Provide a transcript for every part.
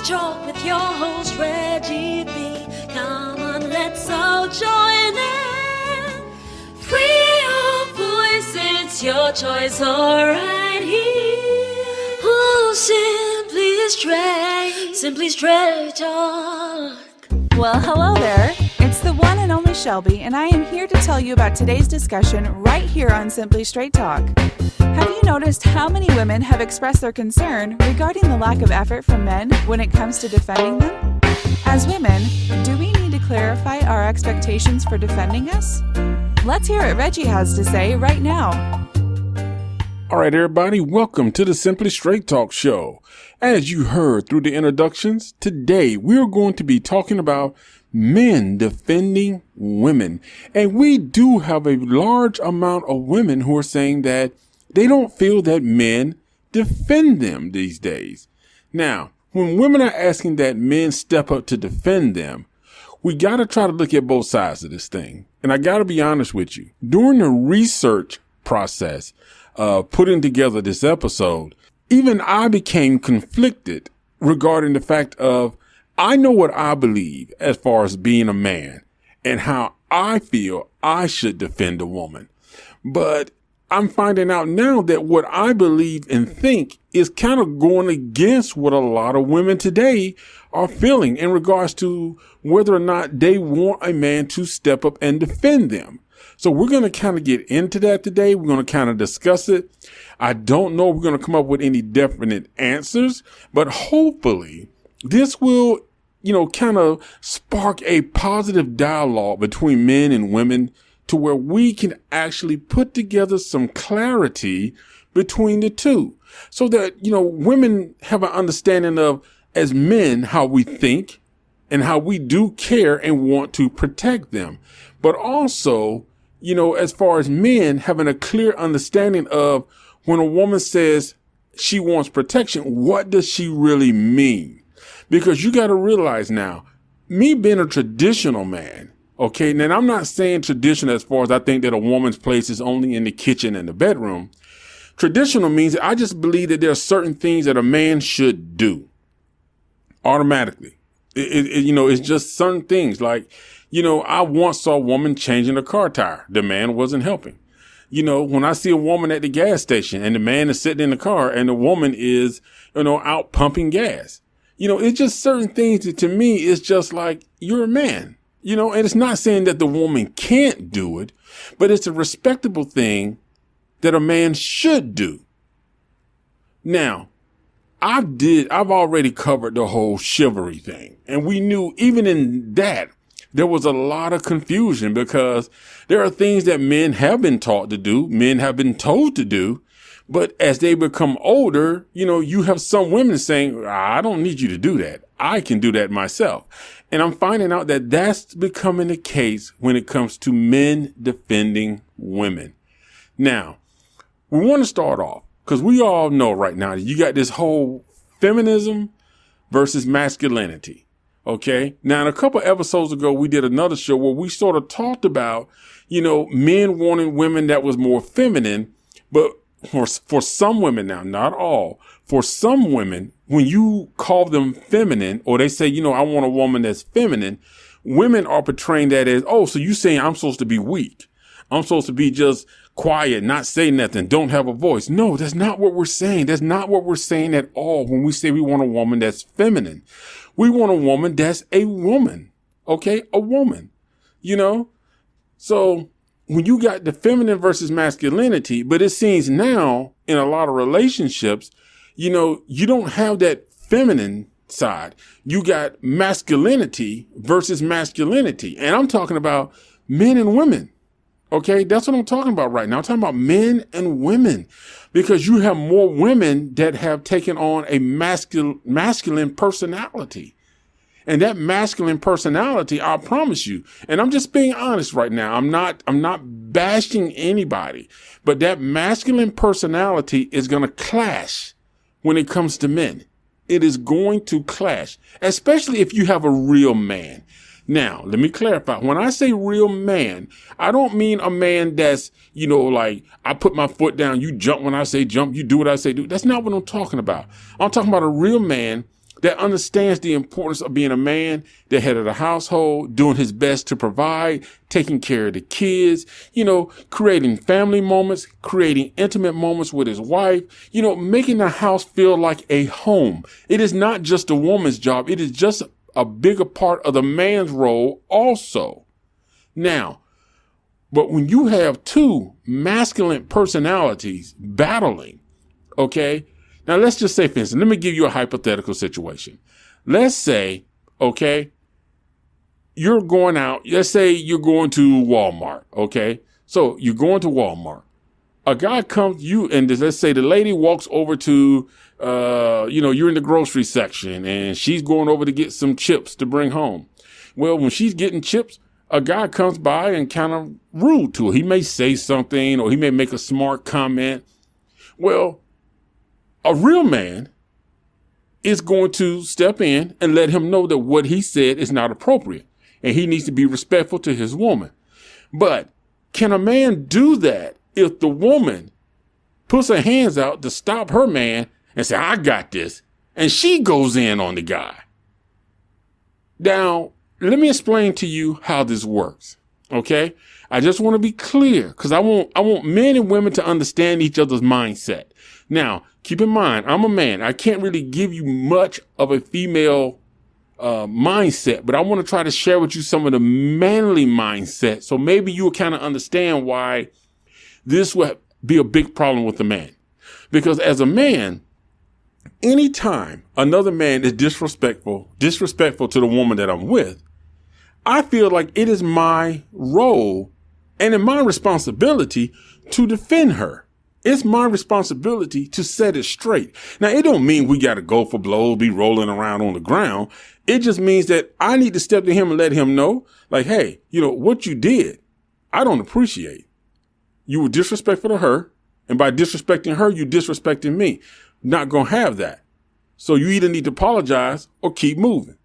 Let's talk with your host, Reggie B. Come on, let's all join in. Free your voice, it's your choice, alright here. Oh, Simply Straight Talk. Well, hello there. It's the one and only Shelby, and I am here to tell you about today's discussion right here on Simply Straight Talk. Have you noticed how many women have expressed their concern regarding the lack of effort from men when it comes to defending them? As women, do we need to clarify our expectations for defending us? Let's hear what Reggie has to say right now. All right, everybody, welcome to the Simply Straight Talk show. As you heard through the introductions, today we're going to be talking about men defending women. And we do have a large amount of women who are saying that they don't feel that men defend them these days. Now, when women are asking that men step up to defend them, we got to try to look at both sides of this thing. And I got to be honest with you. During the research process of putting together this episode, even I became conflicted regarding the fact of I know what I believe as far as being a man and how I feel I should defend a woman. But I'm finding out now that what I believe and think is kind of going against what a lot of women today are feeling in regards to whether or not they want a man to step up and defend them. So we're going to kind of get into that today. We're going to kind of discuss it. I don't know if we're going to come up with any definite answers, but hopefully this will, kind of spark a positive dialogue between men and women to where we can actually put together some clarity between the two so that, women have an understanding of, as men, how we think and how we do care and want to protect them. But also, as far as men having a clear understanding of when a woman says she wants protection, what does she really mean? Because you got to realize now, me being a traditional man, okay, and I'm not saying traditional as far as I think that a woman's place is only in the kitchen and the bedroom. Traditional means I just believe that there are certain things that a man should do automatically. It's just certain things like, I once saw a woman changing a car tire. The man wasn't helping. When I see a woman at the gas station and the man is sitting in the car and the woman is, out pumping gas, it's just certain things that to me is just like, you're a man. And it's not saying that the woman can't do it, but it's a respectable thing that a man should do. Now, I've already covered the whole chivalry thing. And we knew even in that, there was a lot of confusion because there are things that men have been taught to do, men have been told to do. But as they become older, you have some women saying, I don't need you to do that. I can do that myself. And I'm finding out that that's becoming the case when it comes to men defending women. Now, we want to start off because we all know right now that you got this whole feminism versus masculinity. Okay. Now, a couple episodes ago, we did another show where we sort of talked about, men wanting women that was more feminine, but for some women now, not all, for some women, when you call them feminine or they say, I want a woman that's feminine, women are portraying that as, oh, so you saying I'm supposed to be weak. I'm supposed to be just quiet, not say nothing, don't have a voice. No, that's not what we're saying. That's not what we're saying at all when we say we want a woman that's feminine. We want a woman that's a woman. Okay, a woman, So when you got the feminine versus masculinity, but it seems now in a lot of relationships, you don't have that feminine side. You got masculinity versus masculinity. And I'm talking about men and women. Okay, that's what I'm talking about right now. I'm talking about men and women because you have more women that have taken on a masculine personality. And that masculine personality, I promise you, and I'm just being honest right now. I'm not bashing anybody, but that masculine personality is going to clash when it comes to men. It is going to clash, especially if you have a real man. Now, let me clarify. When I say real man, I don't mean a man that's, like I put my foot down, you jump when I say jump, you do what I say do. That's not what I'm talking about. I'm talking about a real man that understands the importance of being a man, the head of the household, doing his best to provide, taking care of the kids, creating family moments, creating intimate moments with his wife, making the house feel like a home. It is not just a woman's job. It is just a bigger part of the man's role also. Now, but when you have two masculine personalities battling, okay, now let's just say, for instance, let me give you a hypothetical situation. Let's say, okay, you're going out. Let's say you're going to Walmart. Okay. So you're going to Walmart. A guy comes to you and let's say the lady walks over to, you're in the grocery section and she's going over to get some chips to bring home. Well, when she's getting chips, a guy comes by and kind of rude to her. He may say something or he may make a smart comment. Well, a real man is going to step in and let him know that what he said is not appropriate and he needs to be respectful to his woman. But can a man do that if the woman puts her hands out to stop her man and say, I got this, and she goes in on the guy? Now, let me explain to you how this works. Okay. I just want to be clear because I want men and women to understand each other's mindset. Now, keep in mind, I'm a man. I can't really give you much of a female mindset, but I want to try to share with you some of the manly mindset. So maybe you'll kind of understand why this would be a big problem with the man. Because as a man, anytime another man is disrespectful to the woman that I'm with, I feel like it is my role and in my responsibility to defend her. It's my responsibility to set it straight. Now, it don't mean we got to go for blows, be rolling around on the ground. It just means that I need to step to him and let him know, like, hey, what you did, I don't appreciate. You were disrespectful to her. And by disrespecting her, you disrespecting me. Not going to have that. So you either need to apologize or keep moving.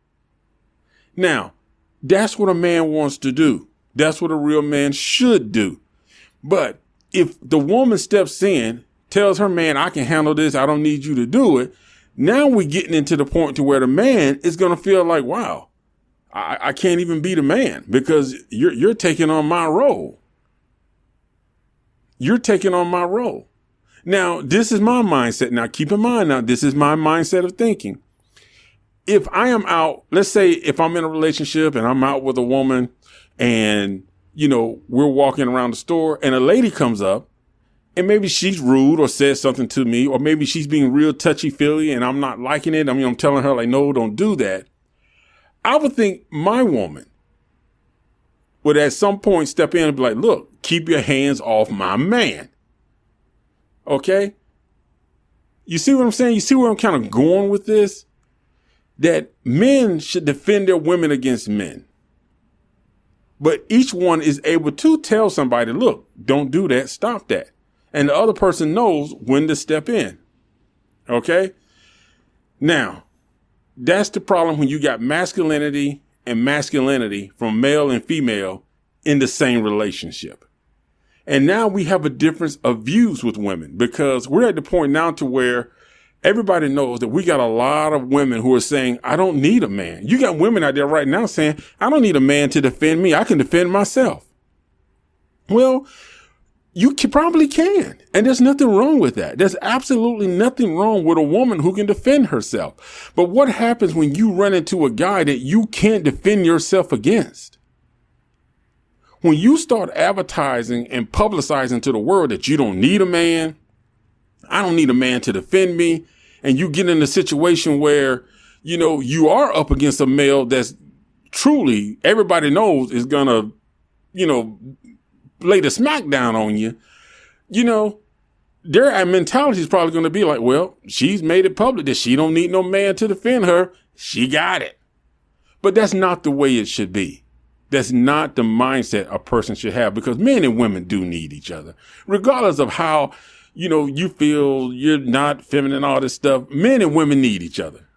Now, that's what a man wants to do. That's what a real man should do. But if the woman steps in, tells her man, I can handle this, I don't need you to do it. Now we're getting into the point to where the man is going to feel like, wow, I can't even be the man because you're taking on my role. You're taking on my role. Now, this is my mindset. Now, keep in mind, this is my mindset of thinking. If I am out, let's say if I'm in a relationship and I'm out with a woman and, we're walking around the store and a lady comes up and maybe she's rude or says something to me, or maybe she's being real touchy-feely and I'm not liking it. I'm telling her like, no, don't do that. I would think my woman would at some point step in and be like, look, keep your hands off my man. Okay. You see what I'm saying? You see where I'm kind of going with this? That men should defend their women against men. But each one is able to tell somebody, look, don't do that. Stop that. And the other person knows when to step in. Okay. Now, that's the problem when you got masculinity and masculinity from male and female in the same relationship. And now we have a difference of views with women because we're at the point now to where everybody knows that we got a lot of women who are saying, I don't need a man. You got women out there right now saying, I don't need a man to defend me. I can defend myself. Well, probably can. And there's nothing wrong with that. There's absolutely nothing wrong with a woman who can defend herself. But what happens when you run into a guy that you can't defend yourself against? When you start advertising and publicizing to the world that you don't need a man, I don't need a man to defend me, and you get in a situation where, you are up against a male that's truly everybody knows is going to, lay the smack down on you, their mentality is probably going to be like, well, she's made it public that she don't need no man to defend her. She got it. But that's not the way it should be. That's not the mindset a person should have because men and women do need each other, regardless of how, you feel you're not feminine, all this stuff. Men and women need each other.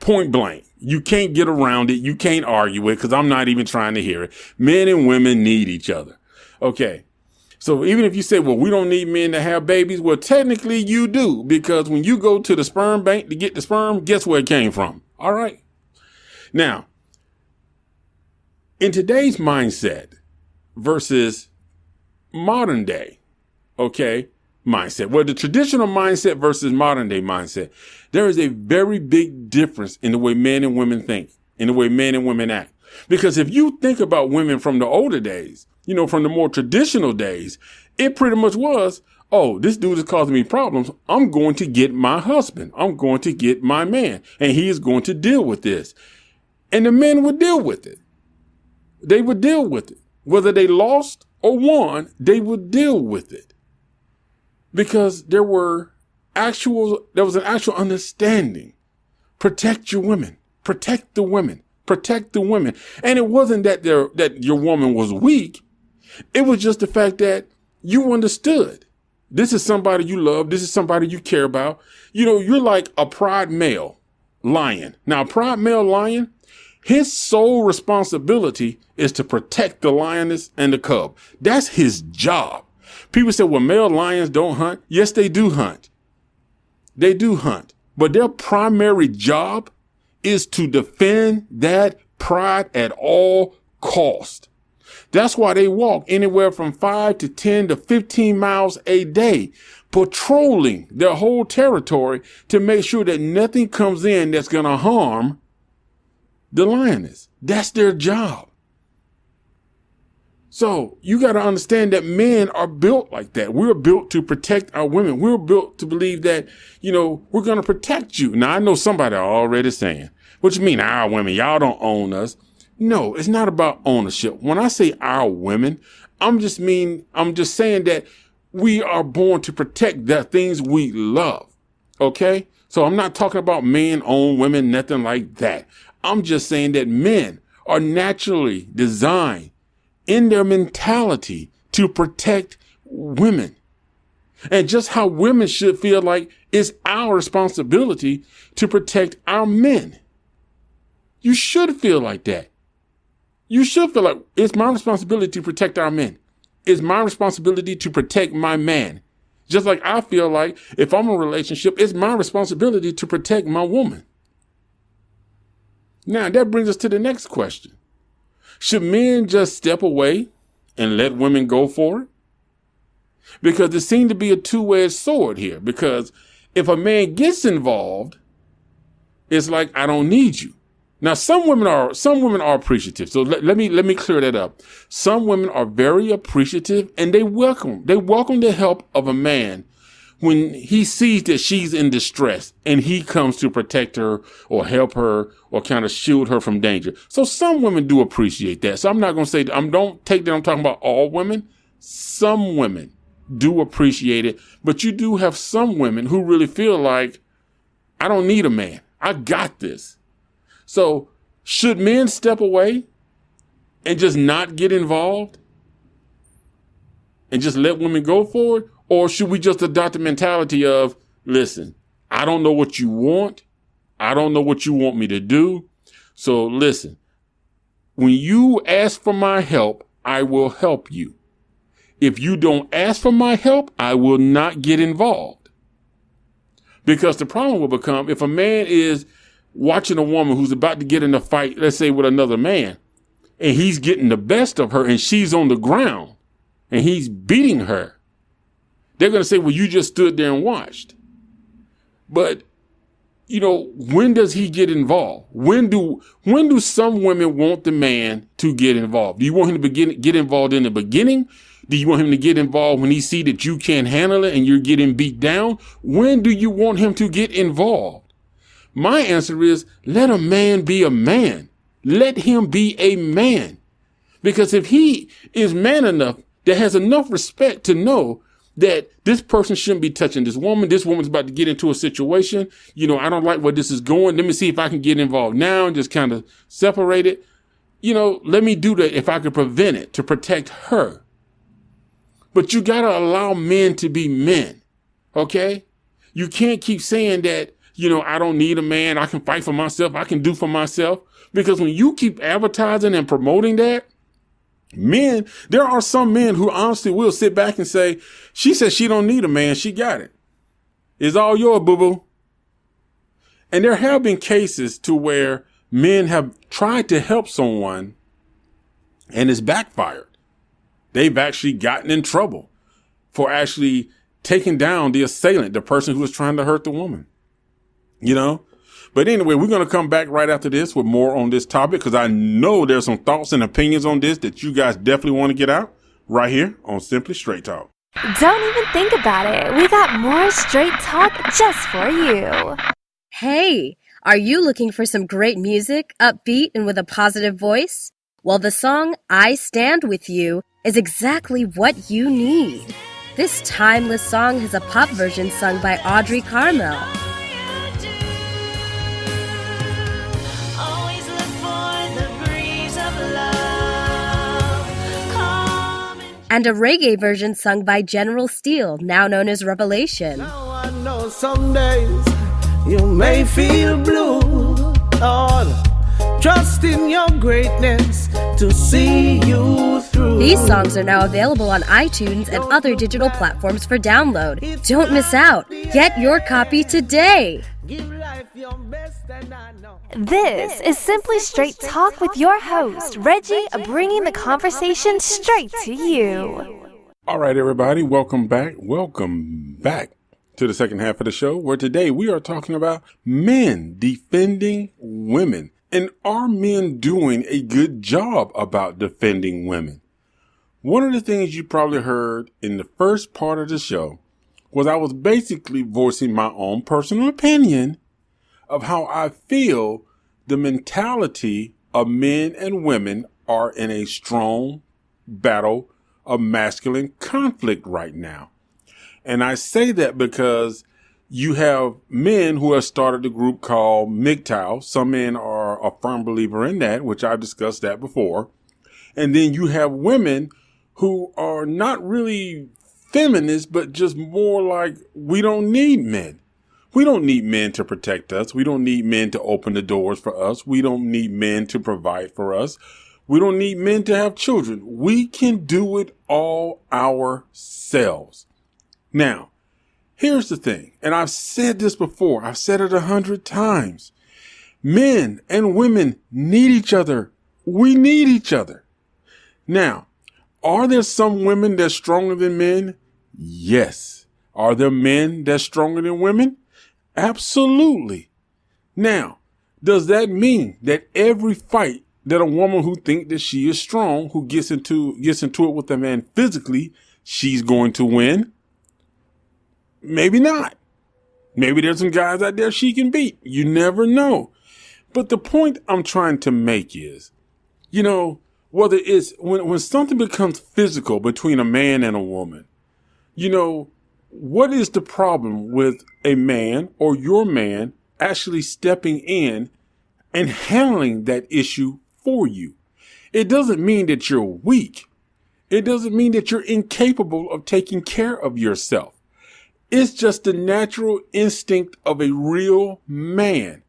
Point blank. You can't get around it. You can't argue it because I'm not even trying to hear it. Men and women need each other. Okay. So even if you say, well, we don't need men to have babies, well, technically you do, because when you go to the sperm bank to get the sperm, guess where it came from? All right. Now, in today's mindset versus modern day, okay, mindset, well, the traditional mindset versus modern day mindset, there is a very big difference in the way men and women think, in the way men and women act. Because if you think about women from the older days, from the more traditional days, it pretty much was, oh, this dude is causing me problems. I'm going to get my husband. I'm going to get my man, and he is going to deal with this. And the men would deal with it. They would deal with it. Whether they lost or won, they would deal with it. Because there was an actual understanding. Protect your women. Protect the women. Protect the women. And it wasn't that your woman was weak. It was just the fact that you understood. This is somebody you love. This is somebody you care about. You're like a pride male lion. Now, a pride male lion, his sole responsibility is to protect the lioness and the cub. That's his job. People say, well, male lions don't hunt. Yes, they do hunt. They do hunt. But their primary job is to defend that pride at all cost. That's why they walk anywhere from 5 to 10 to 15 miles a day, patrolling their whole territory to make sure that nothing comes in that's going to harm the lioness. That's their job. So you got to understand that men are built like that. We're built to protect our women. We're built to believe that, we're going to protect you. Now, I know somebody already saying, what you mean our women? Y'all don't own us. No, it's not about ownership. When I say our women, I'm just saying that we are born to protect the things we love. Okay? So I'm not talking about men own women, nothing like that. I'm just saying that men are naturally designed in their mentality to protect women. And just how women should feel like it's our responsibility to protect our men. You should feel like that. You should feel like it's my responsibility to protect our men. It's my responsibility to protect my man. Just like I feel like if I'm in a relationship, it's my responsibility to protect my woman. Now, that brings us to the next question. Should men just step away and let women go for it? Because there seems to be a two-edged sword here. Because if a man gets involved, it's like, I don't need you. Now, some women are appreciative. So let me clear that up. Some women are very appreciative and they welcome the help of a man when he sees that she's in distress and he comes to protect her or help her or kind of shield her from danger. So some women do appreciate that. So I'm not going to say, don't take that I'm talking about all women. Some women do appreciate it, but you do have some women who really feel like, I don't need a man. I got this. So should men step away and just not get involved and just let women go for it? Or should we just adopt the mentality of, listen, I don't know what you want. I don't know what you want me to do. So listen, when you ask for my help, I will help you. If you don't ask for my help, I will not get involved. Because the problem will become if a man is watching a woman who's about to get in a fight, let's say with another man, and he's getting the best of her and she's on the ground and he's beating her, they're going to say, well, you just stood there and watched. But, when does he get involved? When do some women want the man to get involved? Do you want him to get involved in the beginning? Do you want him to get involved when he see that you can't handle it and you're getting beat down? When do you want him to get involved? My answer is, let a man be a man. Let him be a man. Because if he is man enough, that has enough respect to know that this person shouldn't be touching this woman's about to get into a situation. I don't like where this is going. Let me see if I can get involved now and just kind of separate it. Let me do that if I can prevent it to protect her. But you got to allow men to be men. Okay? You can't keep saying that, I don't need a man. I can fight for myself. I can do for myself. Because when you keep advertising and promoting that, Men, there are some men who honestly will sit back and say, she said she don't need a man. She got it. It's all yours, boo-boo. And there have been cases to where men have tried to help someone and it's backfired. They've actually gotten in trouble for actually taking down the assailant, the person who was trying to hurt the woman, you know? But anyway, we're going to come back right after this with more on this topic because I know there's some thoughts and opinions on this that you guys definitely want to get out right here on Simply Straight Talk. Don't even think about it. We got more straight talk just for you. Hey, are you looking for some great music, upbeat and with a positive voice? Well, the song I Stand With You is exactly what you need. This timeless song has a pop version sung by Audrey Carmel. And a reggae version sung by General Steele, now known as Revelation. Now I know some days you may feel blue, Lord. Trust in your greatness to see you through. These songs are now available on iTunes and other digital platforms for download. Don't miss out. Get your copy today. Give life your best, and I know. This is Simply Straight Talk with your host, Reggie, bringing the conversation straight to you. All right, everybody, welcome back. Welcome back to the second half of the show, where today we are talking about men defending women. And are men doing a good job about defending women? One of the things you probably heard in the first part of the show was I was basically voicing my own personal opinion of how I feel the mentality of men and women are in a strong battle of masculine conflict right now. And I say that because you have men who have started a group called MGTOW. Some men are a firm believer in that, which I've discussed that before. And then you have women who are not really feminists, but just more like, we don't need men. We don't need men to protect us. We don't need men to open the doors for us. We don't need men to provide for us. We don't need men to have children. We can do it all ourselves. Now, here's the thing, and I've said this before. I've said it 100 times. Men and women need each other. We need each other. Now, are there some women that's stronger than men? Yes. Are there men that's stronger than women? Absolutely. Now, does that mean that every fight that a woman who thinks that she is strong, who gets into it with a man physically, she's going to win? Maybe not. Maybe there's some guys out there she can beat. You never know. But the point I'm trying to make is, you know, whether it's when something becomes physical between a man and a woman, you know, what is the problem with a man or your man actually stepping in and handling that issue for you? It doesn't mean that you're weak. It doesn't mean that you're incapable of taking care of yourself. It's just the natural instinct of a real man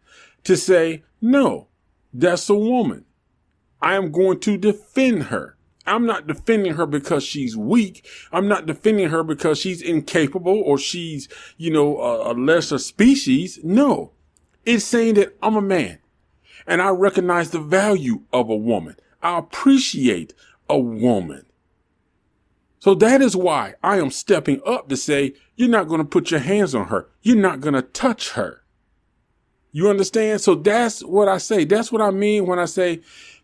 to say, no, that's a woman. I am going to defend her. I'm not defending her because she's weak. I'm not defending her because she's incapable or she's, a lesser species. No, it's saying that I'm a man and I recognize the value of a woman. I appreciate a woman. So that is why I am stepping up to say, you're not going to put your hands on her. You're not going to touch her. You understand? So that's what I say. That's what I mean when I say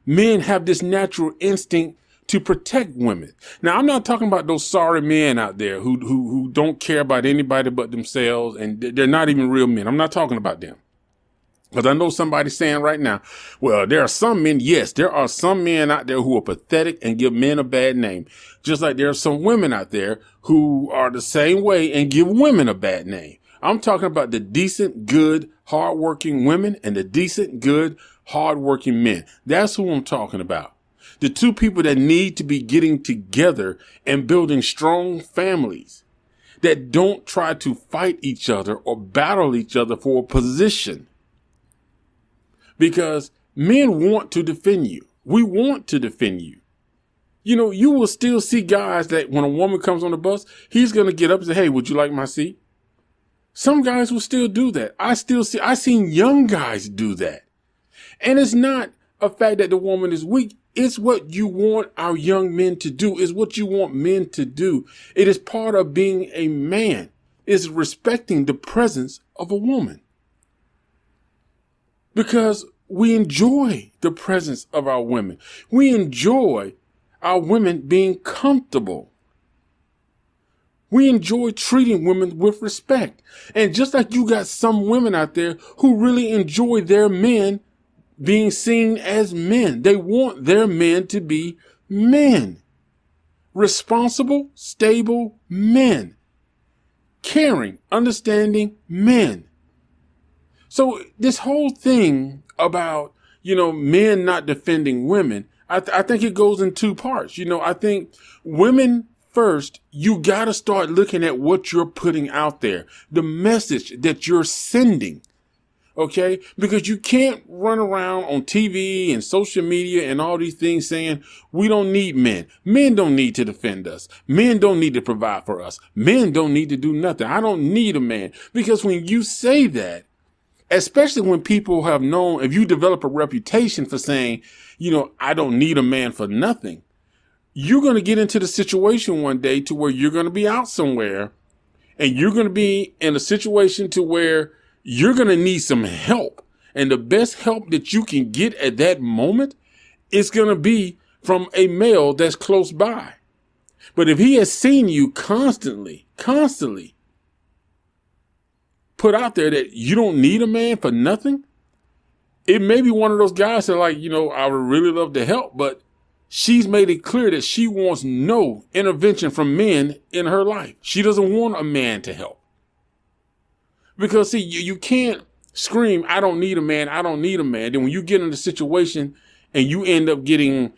men have this natural instinct to protect women. Now, I'm not talking about those sorry men out there who don't care about anybody but themselves, and they're not even real men. I'm not talking about them. Because I know somebody saying right now, well, there are some men. Yes, there are some men out there who are pathetic and give men a bad name. Just like there are some women out there who are the same way and give women a bad name. I'm talking about the decent, good, hardworking women and the decent, good, hardworking men. That's who I'm talking about. The two people that need to be getting together and building strong families that don't try to fight each other or battle each other for a position. Because men want to defend you. We want to defend you. You will still see guys that when a woman comes on the bus, he's going to get up and say, hey, would you like my seat? Some guys will still do that. I've seen young guys do that. And it's not a fact that the woman is weak. It's what you want our young men to do. It's what you want men to do. It is part of being a man. It's respecting the presence of a woman. Because we enjoy the presence of our women. We enjoy our women being comfortable. We enjoy treating women with respect. And just like you got some women out there who really enjoy their men being seen as men. They want their men to be men. Responsible, stable men. Caring, understanding men. So this whole thing about, men not defending women, I think it goes in two parts. I think women first, you got to start looking at what you're putting out there, the message that you're sending. Okay, because you can't run around on TV and social media and all these things saying we don't need men. Men don't need to defend us. Men don't need to provide for us. Men don't need to do nothing. I don't need a man. Because when you say that, especially when people have known, if you develop a reputation for saying, I don't need a man for nothing, you're going to get into the situation one day to where you're going to be out somewhere and you're going to be in a situation to where you're going to need some help. And the best help that you can get at that moment is going to be from a male that's close by. But if he has seen you constantly put out there that you don't need a man for nothing, it may be one of those guys that I would really love to help, but she's made it clear that she wants no intervention from men in her life. She doesn't want a man to help. Because, see, you can't scream, I don't need a man, I don't need a man. Then when you get in a situation and you end up getting,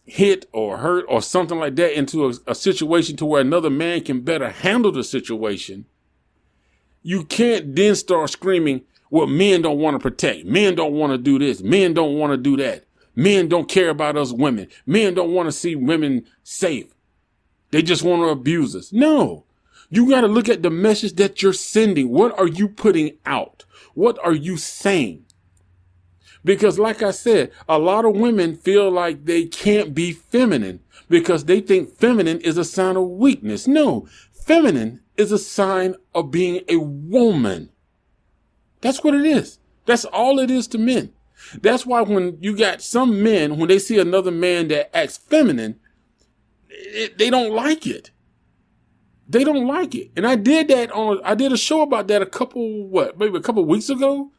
hit or hurt or something like that into a situation to where another man can better handle the situation, you can't then start screaming, well, men don't want to protect. Men don't want to do this. Men don't want to do that. Men don't care about us women. Men don't want to see women safe. They just want to abuse us. No. You got to look at the message that you're sending. What are you putting out? What are you saying? Because like I said, a lot of women feel like they can't be feminine because they think feminine is a sign of weakness. No, feminine is a sign of being a woman. That's what it is. That's all it is to men. That's why when you got some men, when they see another man that acts feminine, they don't like it. They don't like it. And I did a show about that a couple weeks ago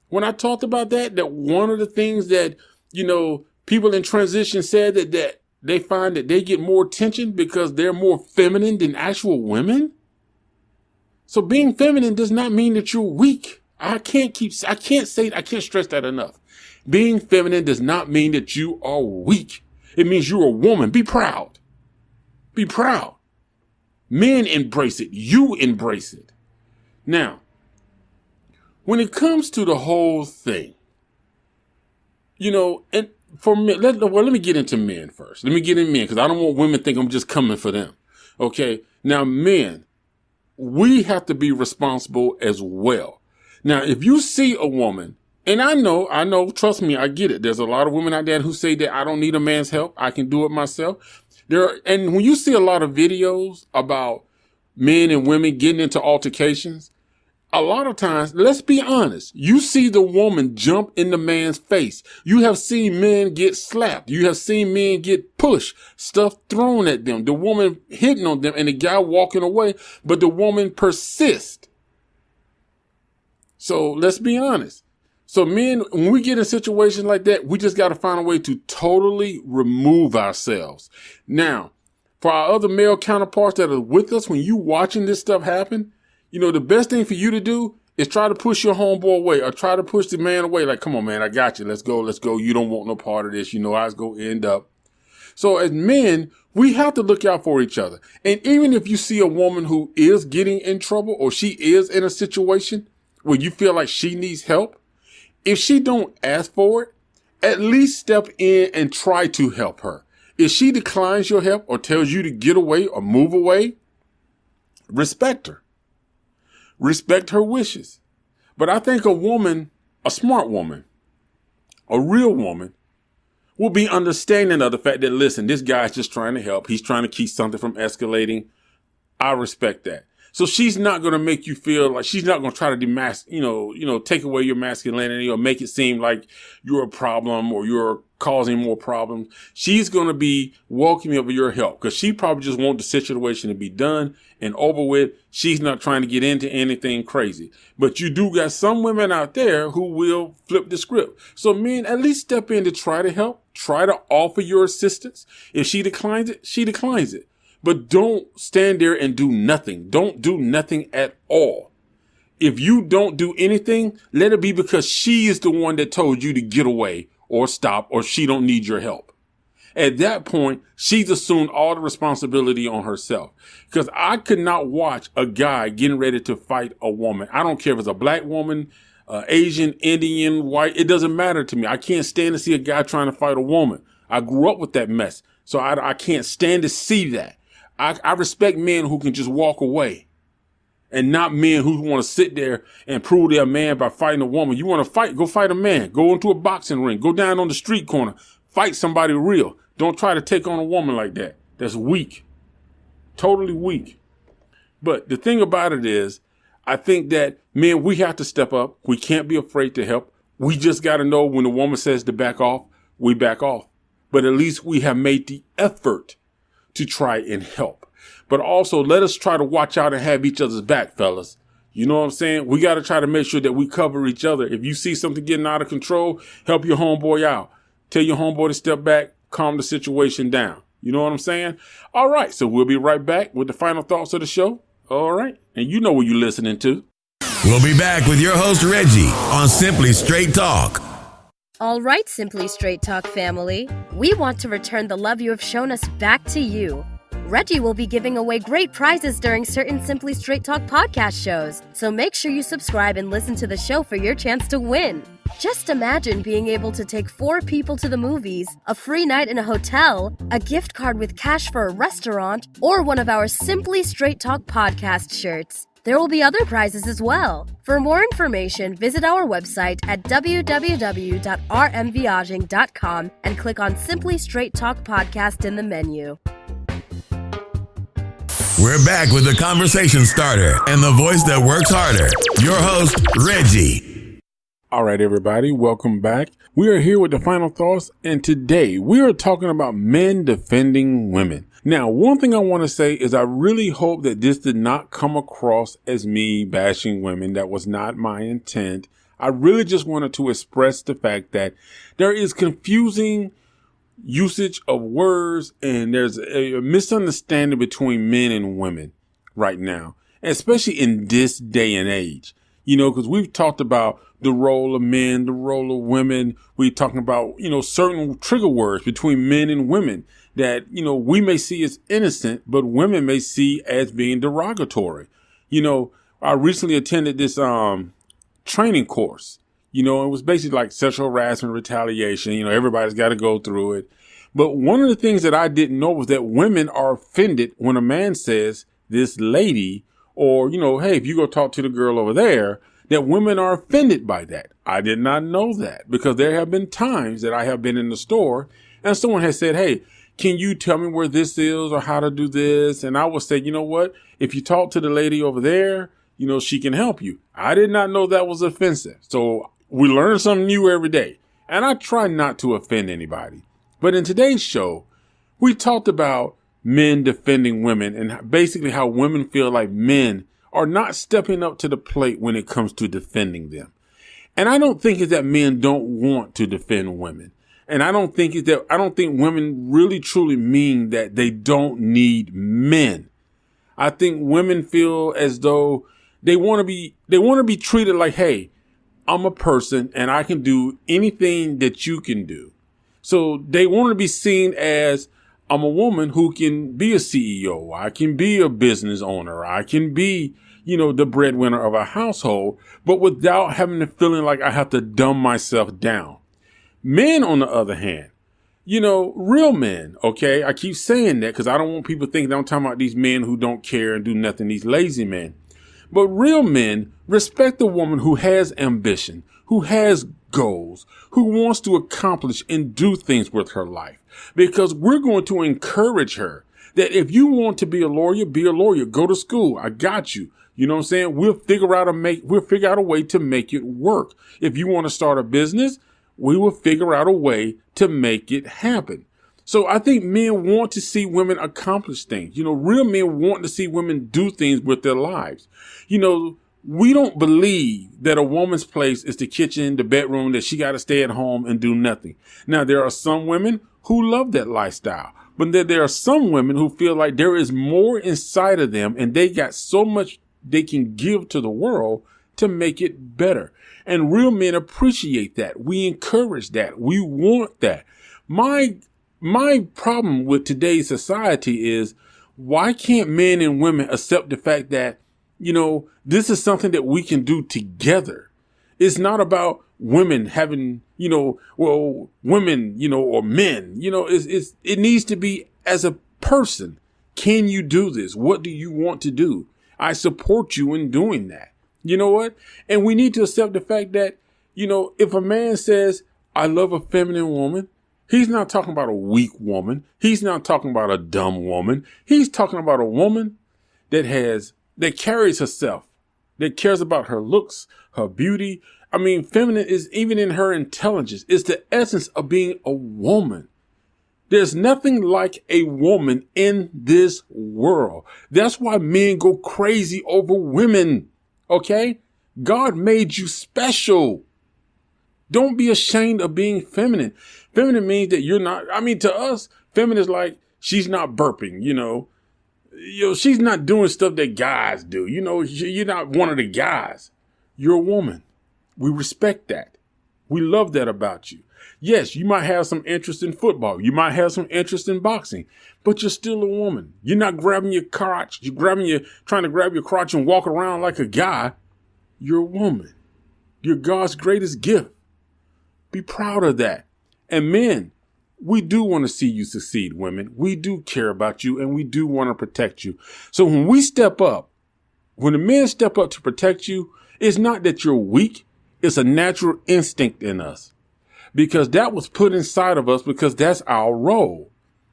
when I talked about that one of the things that, people in transition said that they find that they get more attention because they're more feminine than actual women. So being feminine does not mean that you're weak. I can't stress that enough. Being feminine does not mean that you are weak. It means you're a woman. Be proud. Be proud. Men embrace it. You embrace it. Now, when it comes to the whole thing, and for men, let me get into men first. Let me get in men because I don't want women to think I'm just coming for them. Okay. Now, men, we have to be responsible as well. Now, if you see a woman, and I know, trust me, I get it. There's a lot of women out there who say that I don't need a man's help. I can do it myself. And when you see a lot of videos about men and women getting into altercations, a lot of times, let's be honest, you see the woman jump in the man's face. You have seen men get slapped. You have seen men get pushed, stuff thrown at them, the woman hitting on them and the guy walking away, but the woman persists. So let's be honest. So men, when we get in situations like that, we just got to find a way to totally remove ourselves. Now, for our other male counterparts that are with us, when you watching this stuff happen, the best thing for you to do is try to push your homeboy away or try to push the man away. Like, come on, man, I got you. Let's go. You don't want no part of this. How it's going to end up. So as men, we have to look out for each other. And even if you see a woman who is getting in trouble or she is in a situation where you feel like she needs help, if she don't ask for it, at least step in and try to help her. If she declines your help or tells you to get away or move away, respect her. Respect her wishes. But I think a woman, a smart woman, a real woman, will be understanding of the fact that, listen, this guy's just trying to help. He's trying to keep something from escalating. I respect that. So she's not going to make you feel like, she's not going to try to take away your masculinity or make it seem like you're a problem or you're causing more problems. She's going to be welcoming of your help because she probably just wants the situation to be done and over with. She's not trying to get into anything crazy. But you do got some women out there who will flip the script. So men, at least step in to try to help, try to offer your assistance. If she declines it, she declines it. But don't stand there and do nothing. Don't do nothing at all. If you don't do anything, let it be because she is the one that told you to get away or stop, or she don't need your help. At that point, she's assumed all the responsibility on herself. Because I could not watch a guy getting ready to fight a woman. I don't care if it's a black woman, Asian, Indian, white. It doesn't matter to me. I can't stand to see a guy trying to fight a woman. I grew up with that mess. So I can't stand to see that. I respect men who can just walk away and not men who want to sit there and prove they're a man by fighting a woman. You want to fight? Go fight a man. Go into a boxing ring. Go down on the street corner. Fight somebody real. Don't try to take on a woman like that. That's weak. Totally weak. But the thing about it is, I think that men, we have to step up. We can't be afraid to help. We just got to know when the woman says to back off, we back off. But at least we have made the effort to try and help. But also let us try to watch out and have each other's back, fellas. You know what I'm saying? We got to try to make sure that we cover each other. If you see something getting out of control, help your homeboy out. Tell your homeboy to step back, calm the situation down. You know what I'm saying? All right. So we'll be right back with the final thoughts of the show. All right. And you know what you're listening to. We'll be back with your host, Reggie, on Simply Straight Talk. All right, Simply Straight Talk family. We want to return the love you have shown us back to you. Reggie will be giving away great prizes during certain Simply Straight Talk podcast shows, so make sure you subscribe and listen to the show for your chance to win. Just imagine being able to take 4 people to the movies, a free night in a hotel, a gift card with cash for a restaurant, or one of our Simply Straight Talk podcast shirts. There will be other prizes as well. For more information, visit our website at www.rmviaging.com and click on Simply Straight Talk Podcast in the menu. We're back with the conversation starter and the voice that works harder. Your host, Reggie. All right, everybody, welcome back. We are here with the final thoughts, and today we are talking about men defending women. Now, one thing I want to say is I really hope that this did not come across as me bashing women. That was not my intent. I really just wanted to express the fact that there is confusing usage of words and there's a misunderstanding between men and women right now, especially in this day and age. You know, because we've talked about the role of men, the role of women. We're talking about, certain trigger words between men and women that, we may see as innocent, but women may see as being derogatory. I recently attended this training course. It was basically like sexual harassment, retaliation. Everybody's got to go through it. But one of the things that I didn't know was that women are offended when a man says this lady or, hey, if you go talk to the girl over there, that women are offended by that. I did not know that because there have been times that I have been in the store and someone has said, hey, can you tell me where this is or how to do this? And I will say, you know what? If you talk to the lady over there, she can help you. I did not know that was offensive. So we learn something new every day. And I try not to offend anybody. But in today's show, we talked about men defending women and basically how women feel like men are not stepping up to the plate when it comes to defending them. And I don't think it's that men don't want to defend women. And I don't think women really truly mean that they don't need men. I think women feel as though they want to be treated like, hey, I'm a person and I can do anything that you can do. So they want to be seen as I'm a woman who can be a CEO. I can be a business owner. I can be, the breadwinner of a household, but without having the feeling like I have to dumb myself down. Men, on the other hand, real men, okay? I keep saying that because I don't want people thinking I'm talking about these men who don't care and do nothing, these lazy men. But real men respect a woman who has ambition, who has goals, who wants to accomplish and do things with her life. Because we're going to encourage her that if you want to be a lawyer, go to school. I got you. You know what I'm saying? We'll figure out a way to make it work. If you want to start a business, we will figure out a way to make it happen. So I think men want to see women accomplish things. Real men want to see women do things with their lives. We don't believe that a woman's place is the kitchen, the bedroom, that she got to stay at home and do nothing. Now, there are some women who love that lifestyle, but there are some women who feel like there is more inside of them and they got so much they can give to the world to make it better. And real men appreciate that. We encourage that. We want that. My problem with today's society is, why can't men and women accept the fact that, this is something that we can do together? It's not about women having, women, or men, it needs to be as a person. Can you do this? What do you want to do? I support you in doing that. You know what? And we need to accept the fact that, if a man says, I love a feminine woman, he's not talking about a weak woman. He's not talking about a dumb woman. He's talking about a woman that carries herself, that cares about her looks, her beauty. I mean, feminine is even in her intelligence. It's the essence of being a woman. There's nothing like a woman in this world. That's why men go crazy over women. Okay? God made you special. Don't be ashamed of being feminine. Feminine means that you're not, to us, feminine is like, she's not burping, she's not doing stuff that guys do. You're not one of the guys. You're a woman. We respect that. We love that about you. Yes, you might have some interest in football. You might have some interest in boxing, but you're still a woman. You're not grabbing your crotch. Trying to grab your crotch and walk around like a guy. You're a woman. You're God's greatest gift. Be proud of that. And men, we do want to see you succeed, women. We do care about you and we do want to protect you. So when the men step up to protect you, it's not that you're weak. It's a natural instinct in us, because that was put inside of us because that's our role.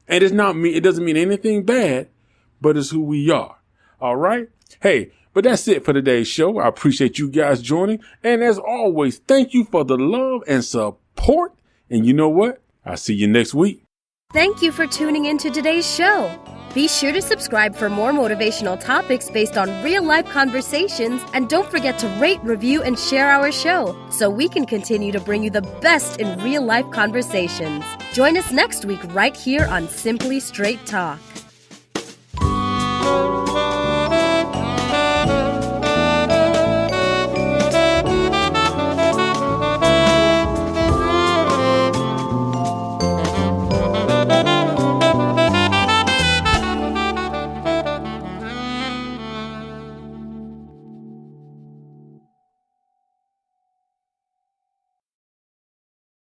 And it doesn't mean anything bad, but it's who we are. All right. Hey, but that's it for today's show. I appreciate you guys joining. And as always, thank you for the love and support. And you know what? I'll see you next week. Thank you for tuning in to today's show. Be sure to subscribe for more motivational topics based on real-life conversations, and don't forget to rate, review, and share our show so we can continue to bring you the best in real-life conversations. Join us next week right here on Simply Straight Talk.